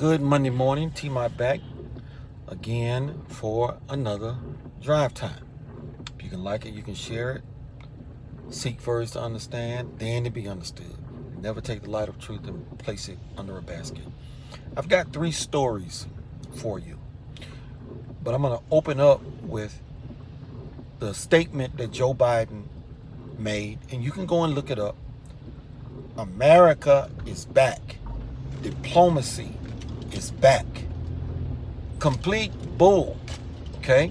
Good Monday morning, T-Mot back again for another drive time. If you can like it, you can share it. Seek first to understand, then to be understood. Never take the light of truth and place it under a basket. I've got 3 stories for you, but I'm going to open up with the statement that Joe Biden made, and you can go and look it up. America is back. Diplomacy is back. Complete bull. Okay?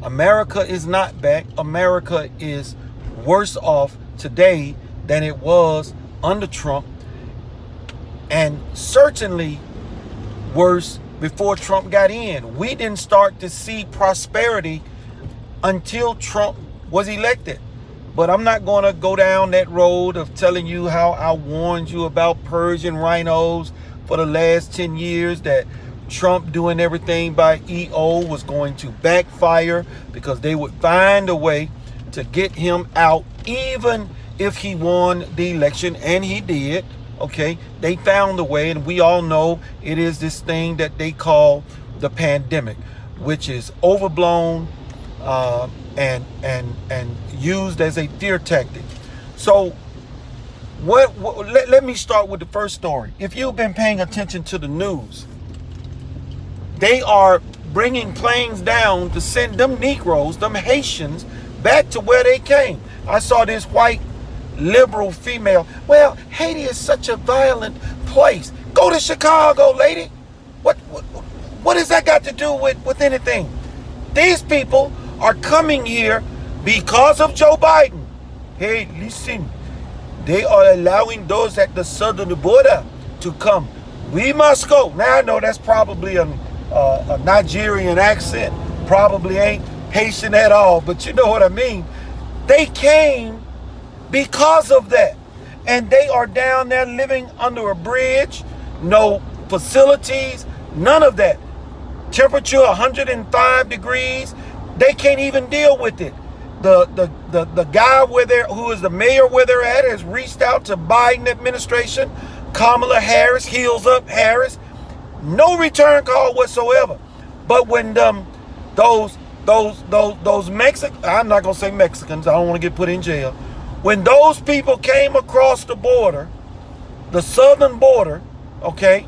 America is not back. America is worse off today than it was under Trump, and certainly worse before Trump got in. We didn't start to see prosperity until Trump was elected. But I'm not going to go down that road of telling you how I warned you about Persian rhinos for the last 10 years, that Trump doing everything by EO was going to backfire because they would find a way to get him out even if he won the election, and he did. Okay, they found a way, and we all know it is this thing that they call the pandemic, which is overblown and used as a fear tactic. So let me start with the first story. If you've been paying attention to the news, they are bringing planes down to send them Negroes, them Haitians, back to where they came. I saw this white liberal female. Well, Haiti is such a violent place. Go to Chicago, lady. What has that got to do with anything? These people are coming here because of Joe Biden. Hey, listen, they are allowing those at the southern border to come. We must go. Now, I know that's probably a Nigerian accent. Probably ain't Haitian at all, but you know what I mean. They came because of that. And they are down there living under a bridge, no facilities, none of that. Temperature 105 degrees. They can't even deal with it. The guy who is the mayor where they're at has reached out to Biden administration, Kamala Harris, heels up Harris. No return call whatsoever. But when those Mexicans, I'm not gonna say Mexicans, I don't want to get put in jail. When those people came across the border, the southern border, okay,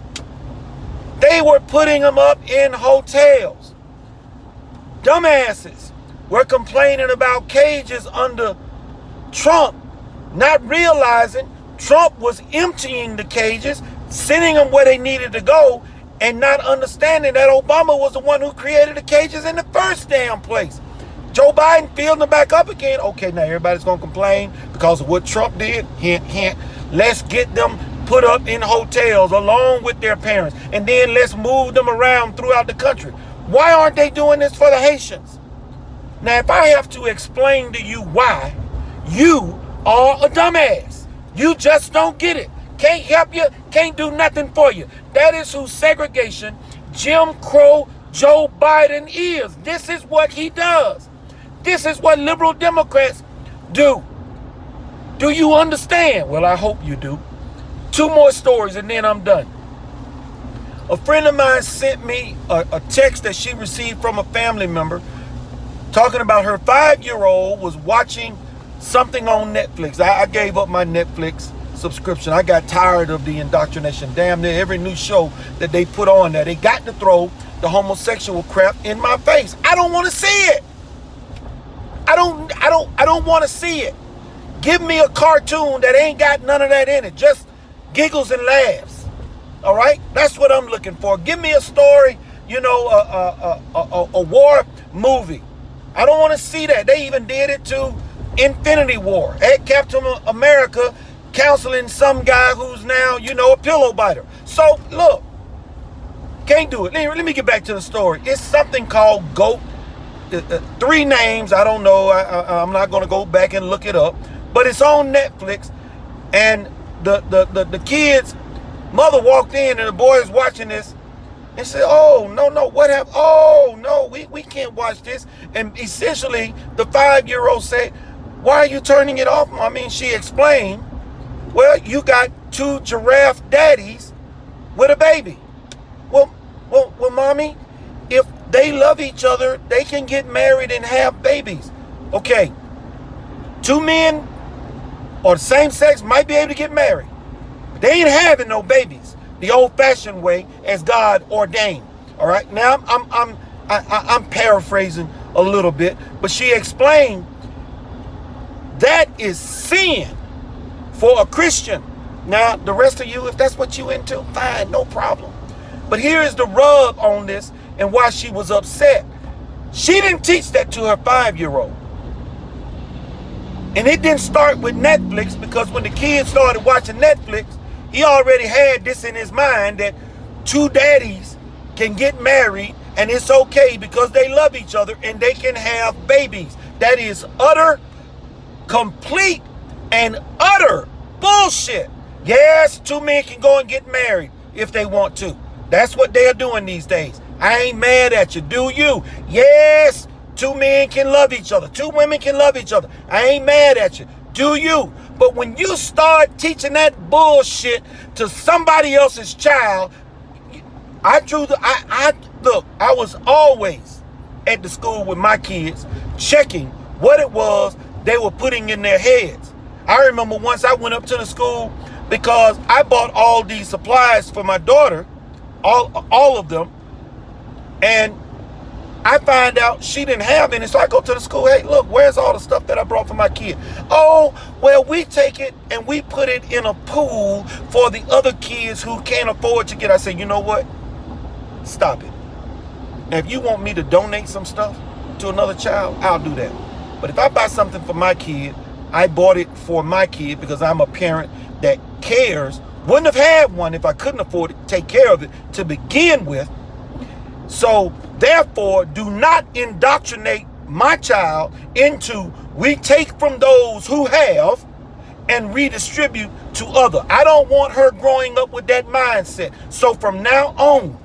they were putting them up in hotels. Dumbasses were complaining about cages under Trump, not realizing Trump was emptying the cages, sending them where they needed to go, and not understanding that Obama was the one who created the cages in the first damn place. Joe Biden filled them back up again. Okay, now everybody's going to complain because of what Trump did. Hint, hint. Let's get them put up in hotels along with their parents, and then let's move them around throughout the country. Why aren't they doing this for the Haitians? Now, if I have to explain to you why, you are a dumbass. You just don't get it. Can't help you, can't do nothing for you. That is who segregation, Jim Crow, Joe Biden is. This is what he does. This is what liberal Democrats do. Do you understand? Well, I hope you do. 2 more stories and then I'm done. A friend of mine sent me a text that she received from a family member talking about her 5-year-old was watching something on Netflix. I gave up my Netflix subscription. I got tired of the Indoctrination. Damn near every new show that they put on there, they got to throw the homosexual crap in my face. I don't want to see it. I don't want to see it. Give me a cartoon that ain't got none of that in it. Just giggles and laughs. All right? That's what I'm looking for. Give me a story, a war movie. I don't want to see that. They even did it to Infinity War. At Captain America counseling some guy who's now, a pillow biter. So, look, can't do it. Let me get back to the story. It's something called GOAT. 3 names, I don't know. I'm not going to go back and look it up. But it's on Netflix. And the kid's mother walked in, and the boy is watching this and said, oh, no, what happened? Oh, no, we can't watch this. And essentially, the 5-year-old said, why are you turning it off? I mean, she explained, well, you got 2 giraffe daddies with a baby. Well, mommy, if they love each other, they can get married and have babies. Okay, two men or the same sex might be able to get married. But they ain't having no babies the old-fashioned way as God ordained. All right. Now I'm paraphrasing a little bit, but she explained that is sin for a Christian. Now, the rest of you, if that's what you into, fine, no problem. But here is the rub on this and why she was upset. She didn't teach that to her 5-year-old. And it didn't start with Netflix, because when the kid started watching Netflix, he already had this in his mind that two daddies can get married and it's okay because they love each other and they can have babies. That is utter, complete, and utter bullshit. Yes, two men can go and get married if they want to. That's what they're doing these days. I ain't mad at you. Do you? Yes, two men can love each other. Two women can love each other. I ain't mad at you. Do you? But when you start teaching that bullshit to somebody else's child, look, I was always at the school with my kids checking what it was they were putting in their heads. I remember once I went up to the school because I bought all these supplies for my daughter, all of them, and I find out she didn't have any, so I go to the school, hey, look, where's all the stuff that I brought for my kid? Oh, well, we take it and we put it in a pool for the other kids who can't afford to get. I said, you know what? Stop it. Now, if you want me to donate some stuff to another child, I'll do that. But if I buy something for my kid, I bought it for my kid because I'm a parent that cares. Wouldn't have had one if I couldn't afford to take care of it to begin with. So therefore, do not indoctrinate my child into we take from those who have and redistribute to other. I don't want her growing up with that mindset. So from now on,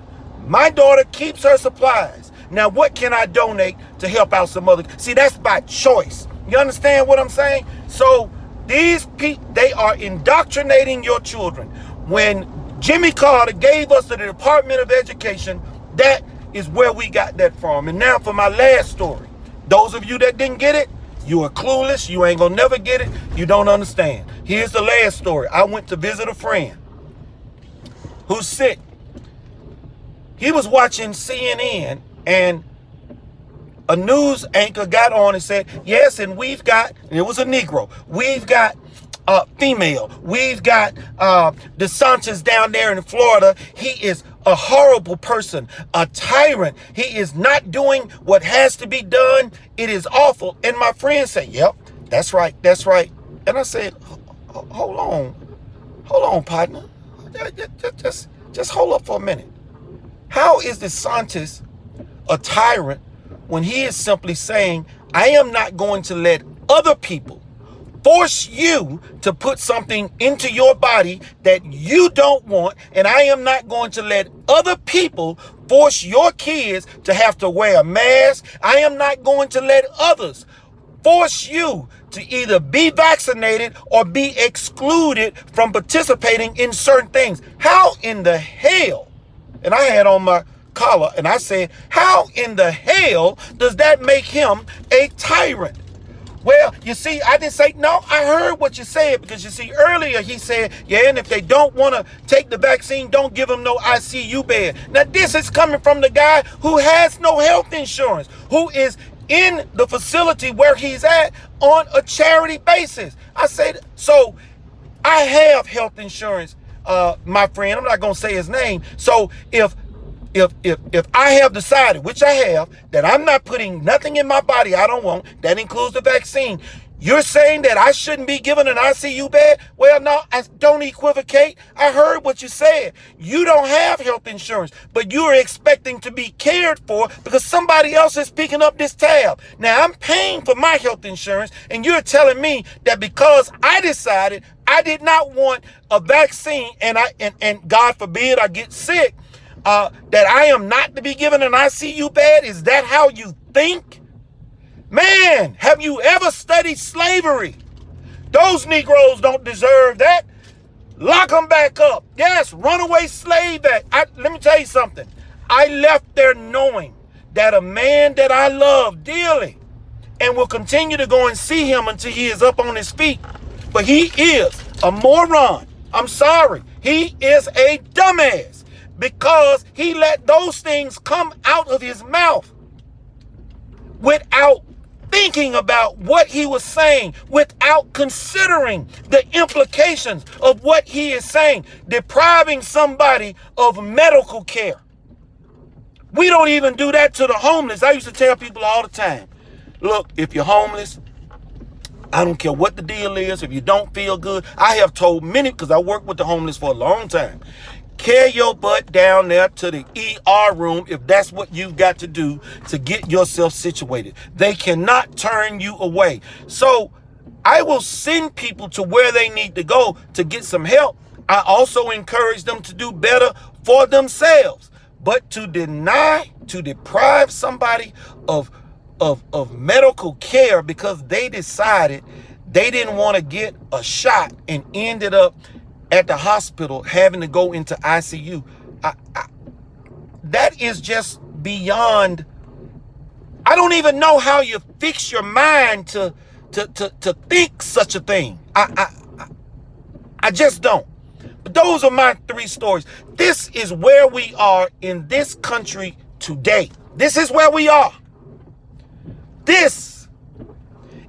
my daughter keeps her supplies. Now, what can I donate to help out some other? See, that's by choice. You understand what I'm saying? So these people, they are indoctrinating your children. When Jimmy Carter gave us the Department of Education, that is where we got that from. And now for my last story. Those of you that didn't get it, you are clueless. You ain't gonna never get it. You don't understand. Here's the last story. I went to visit a friend who's sick. He was watching CNN and a news anchor got on and said, yes, and we've got, and it was a Negro, we've got female, we've got DeSantis down there in Florida. He is a horrible person, a tyrant. He is not doing what has to be done. It is awful. And my friend said, yep, that's right, that's right. And I said, hold on, partner. Just hold up for a minute. How is DeSantis a tyrant when he is simply saying, I am not going to let other people force you to put something into your body that you don't want, and I am not going to let other people force your kids to have to wear a mask. I am not going to let others force you to either be vaccinated or be excluded from participating in certain things. How in the hell? And I had on my collar and I said, how in the hell does that make him a tyrant? Well, you see, I didn't say, no, I heard what you said, because you see, earlier he said, yeah, and if they don't want to take the vaccine, don't give them no ICU bed. Now, this is coming from the guy who has no health insurance, who is in the facility where he's at on a charity basis. I said, so I have health insurance, my friend. I'm not going to say his name. So if I have decided, which I have, that I'm not putting nothing in my body I don't want, that includes the vaccine, you're saying that I shouldn't be given an ICU bed? Well, no, I don't equivocate. I heard what you said. You don't have health insurance, but you're expecting to be cared for because somebody else is picking up this tab. Now, I'm paying for my health insurance, and you're telling me that because I decided I did not want a vaccine and God forbid I get sick, that I am not to be given an ICU bed? Is that how you think? Man, have you ever studied slavery? Those Negroes don't deserve that. Lock them back up. Yes, runaway slave act. Let me tell you something. I left there knowing that a man that I love dearly and will continue to go and see him until he is up on his feet. But he is a moron. I'm sorry. He is a dumbass because he let those things come out of his mouth without thinking about what he was saying, without considering the implications of what he is saying, depriving somebody of medical care. We don't even do that to the homeless. I used to tell people all the time, look, if you're homeless, I don't care what the deal is. If you don't feel good, I have told many, because I worked with the homeless for a long time, carry your butt down there to the ER room if that's what you've got to do to get yourself situated. They cannot turn you away. So I will send people to where they need to go to get some help. I also encourage them to do better for themselves. But to deprive somebody of medical care because they decided they didn't want to get a shot and ended up at the hospital having to go into ICU. That is just beyond. I don't even know how you fix your mind to think such a thing. I just don't. But those are my 3 stories. This is where we are in this country today. This is where we are. This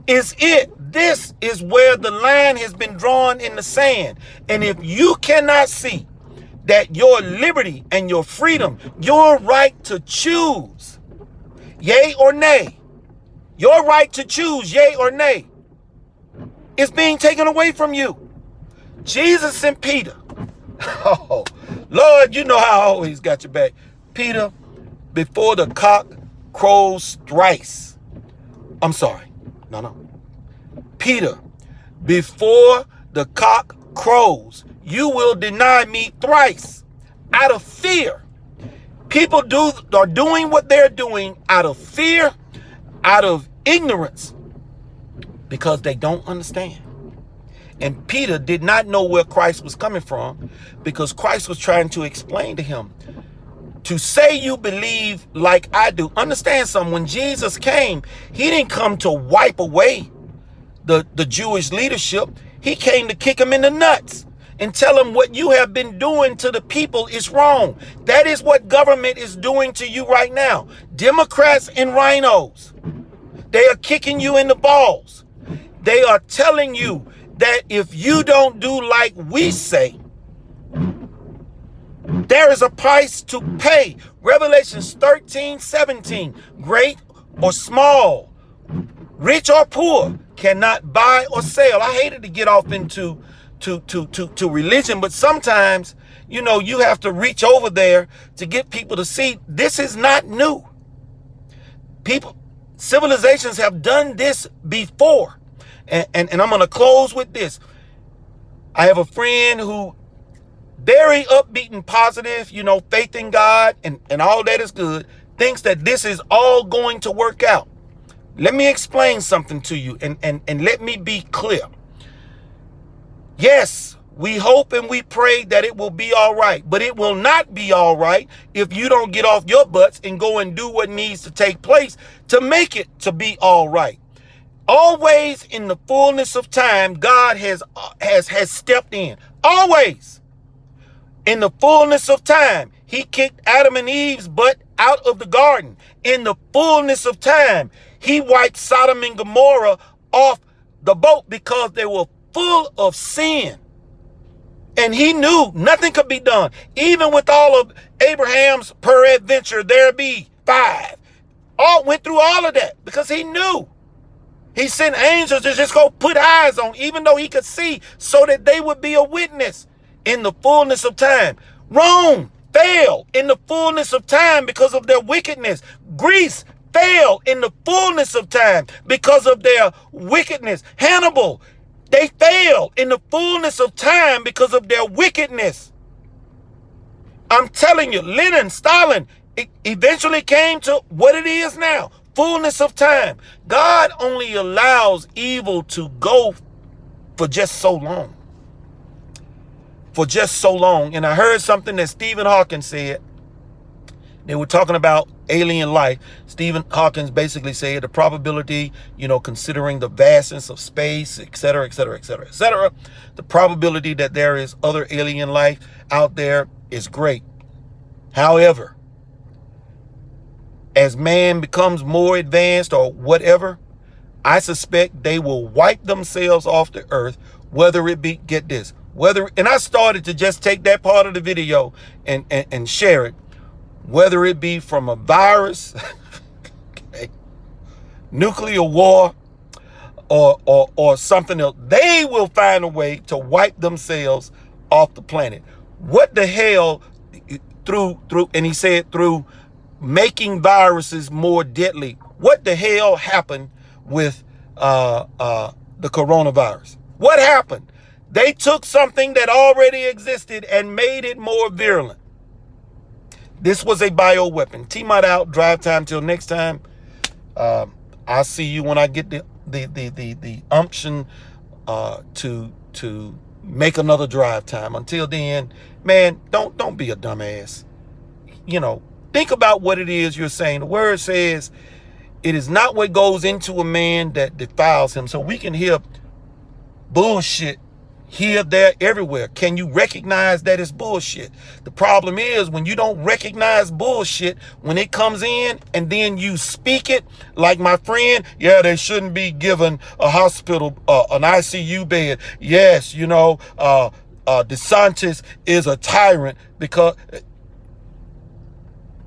is it. This is where the line has been drawn in the sand. And if you cannot see that your liberty and your freedom, your right to choose, yay or nay, your right to choose, yay or nay, is being taken away from you. Jesus and Peter. Oh, Lord, you know how I always got your back. Peter, before the cock crows thrice. I'm sorry. No. Peter, before the cock crows, you will deny me thrice. Out of fear. People are doing what they're doing out of fear, out of ignorance, because they don't understand. And Peter did not know where Christ was coming from because Christ was trying to explain to him, to say you believe like I do. Understand something. When Jesus came, he didn't come to wipe away the Jewish leadership. He came to kick them in the nuts and tell them what you have been doing to the people is wrong. That is what government is doing to you right now. Democrats and rhinos. They are kicking you in the balls. They are telling you that if you don't do like we say, there is a price to pay. Revelations 13:17. Great or small, rich or poor, cannot buy or sell. I hated to get off into to religion, but sometimes, you have to reach over there to get people to see this is not new. Civilizations have done this before. And I'm going to close with this. I have a friend who very upbeat and positive, faith in God and all that is good, thinks that this is all going to work out. Let me explain something to you and let me be clear. Yes, we hope and we pray that it will be all right, but it will not be all right if you don't get off your butts and go and do what needs to take place to make it to be all right. Always in the fullness of time, God has stepped in. Always. In the fullness of time, he kicked Adam and Eve's butt out of the garden. In the fullness of time, he wiped Sodom and Gomorrah off the boat because they were full of sin. And he knew nothing could be done. Even with all of Abraham's peradventure, there be 5. All went through all of that because he knew. He sent angels to just go put eyes on, even though he could see, so that they would be a witness in the fullness of time. Rome fell in the fullness of time because of their wickedness. Greece fell in the fullness of time because of their wickedness. Hannibal, they fell in the fullness of time because of their wickedness. I'm telling you, Lenin, Stalin, it eventually came to what it is now. Fullness of time. God only allows evil to go for just so long. For just so long. And I heard something that Stephen Hawking said. They were talking about alien life. Stephen Hawking basically said the probability, considering the vastness of space, et cetera, et cetera, et cetera, et cetera, the probability that there is other alien life out there is great. However, as man becomes more advanced or whatever, I suspect they will wipe themselves off the earth, whether it be, get this, and I started to just take that part of the video and share it, whether it be from a virus, okay, nuclear war, or something else, they will find a way to wipe themselves off the planet. What the hell, and he said through making viruses more deadly, what the hell happened with the coronavirus? What happened? They took something that already existed and made it more virulent. This was a bioweapon. T-Mod out. Drive time till next time. I'll see you when I get the umption to make another drive time. Until then, man, don't be a dumbass. Think about what it is you're saying. The word says it is not what goes into a man that defiles him. So we can hear bullshit here, there, everywhere. Can you recognize that it's bullshit? The problem is when you don't recognize bullshit, when it comes in and then you speak it, like my friend, yeah, they shouldn't be given a hospital, an ICU bed. Yes, DeSantis is a tyrant because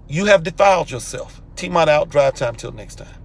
you have defiled yourself. T-Mod out. Drive time till next time.